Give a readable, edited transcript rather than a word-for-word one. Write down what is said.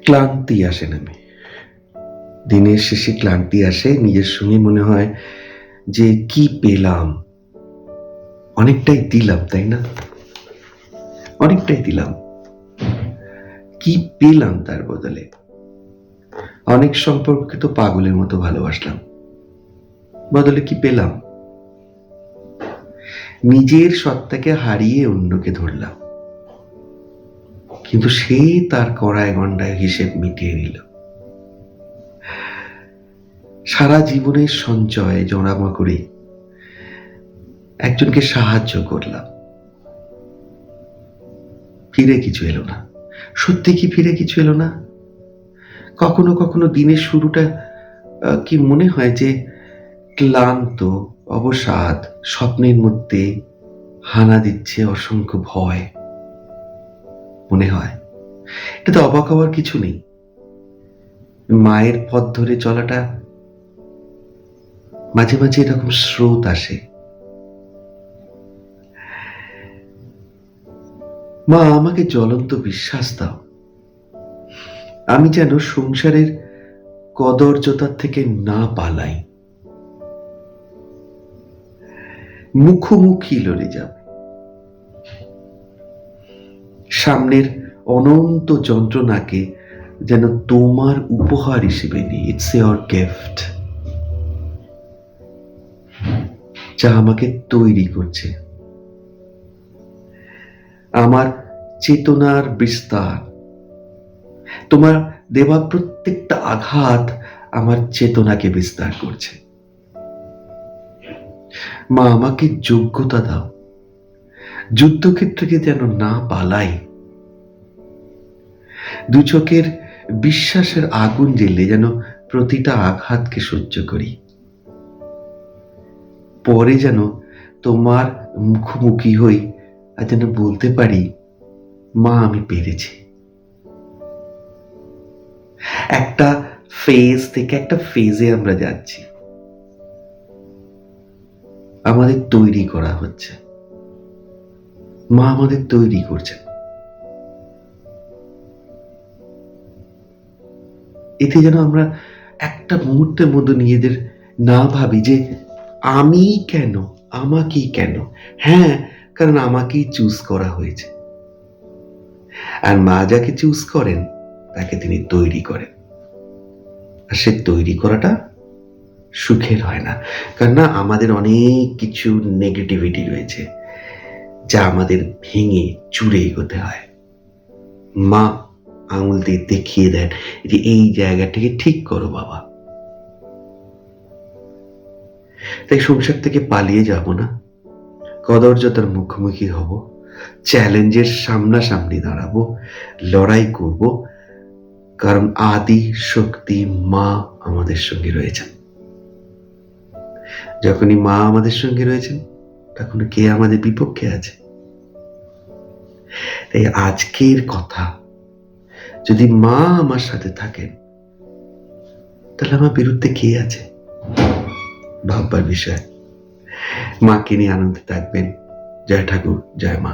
ক্লান্তি আসে নামে, দিনের শেষে ক্লান্তি আসে। নিজের সঙ্গে মনে হয় যে কি পেলাম, অনেকটাই দিলাম, তাই না? অনেকটাই দিলাম, কি পেলাম তার বদলে? অনেক সম্পর্ককে তো পাগলের মতো ভালোবাসলাম, বদলে কি পেলাম? নিজের সত্তাকে হারিয়ে অন্যকে ধরলাম, কিন্তু সে তার কড়ায় গন্ডায় হিসেব মিটিয়ে নিল। সারা জীবনের সঞ্চয় জড়ামা করে একজনকে সাহায্য করলাম, ফিরে কিছু এলো না। সত্যি কি ফিরে কিছু এলো না? কখনো কখনো দিনের শুরুটা কি মনে হয় যে ক্লান্ত, অবসাদ, স্বপ্নের মধ্যে হানা দিচ্ছে অসংখ্য ভয়। মনে হয় এটাতে অবাক হওয়ার কিছু নেই। মায়ের পথ ধরে চলাটা মাঝে মাঝে এরকম স্রোত আসে। মা, আমাকে জ্বলন্ত বিশ্বাস দাও, আমি যেন সংসারের কদর্যতার থেকে না পালাই। মুখোমুখি লড়ে যাবে সামনের অনন্ত যন্ত্রণাকে, যেন তোমার উপহার হিসেবে নিই। ইটস ইয়োর গিফট, যা আমাকে তৈরি করছে। আমার চেতনার বিস্তার, তোমার দেওয়া প্রত্যেকটা আঘাত আমার চেতনাকে বিস্তার করছে। মা, আমাকে যোগ্যতা দাও, যুদ্ধক্ষেত্রকে যেন না পালাই। দু চোখের বিশ্বাসের আগুন জ্বেলে যেন প্রতিটা আঘাতকে সহ্য করি, পরে যেন তোমার মুখোমুখি হই আর যেন বলতে পারি, মা, আমি পেরেছি। একটা ফেজ থেকে একটা ফেজে আমরা যাচ্ছি, আমাদের তৈরি করা হচ্ছে। মা আমাদের তৈরি করছেন। এতে যেন আমরা একটা মুহূর্তের মধ্যে নিজেদের না ভাবি যে আমি কেন, আমাকেই কেন। হ্যাঁ, কারণ আমাকেই চুজ করা হয়েছে। আর মা যাকে চুজ করেন তাকে তিনি তৈরি করেন। আর সে তৈরি করাটা সুখের হয় না, কারণ না আমাদের অনেক কিছু নেগেটিভিটি রয়েছে যা আমাদের ভেঙে চুরে এগোতে হয়। মা আঙুল দিয়ে দেখিয়ে দেন যে এই জায়গাটাকে ঠিক করো বাবা। তাই সংসার থেকে পালিয়ে যাব না, কদর্যতার মুখোমুখি হব, চ্যালেঞ্জের সামনাসামনি দাঁড়াবো, লড়াই করব, কারণ আদি শক্তি মা আমাদের সঙ্গে রয়েছেন। যখনই মা আমাদের সঙ্গে রয়েছেন, তখন কে আমাদের বিপক্ষে আছে? তাই আজকের কথা, যদি মা আমার সাথে থাকেন, তাহলে আমার বিরুদ্ধে কে আছে? ভাববার বিষয়। মাকে নিয়ে আনন্দে থাকবেন। জয় ঠাকুর, জয় মা।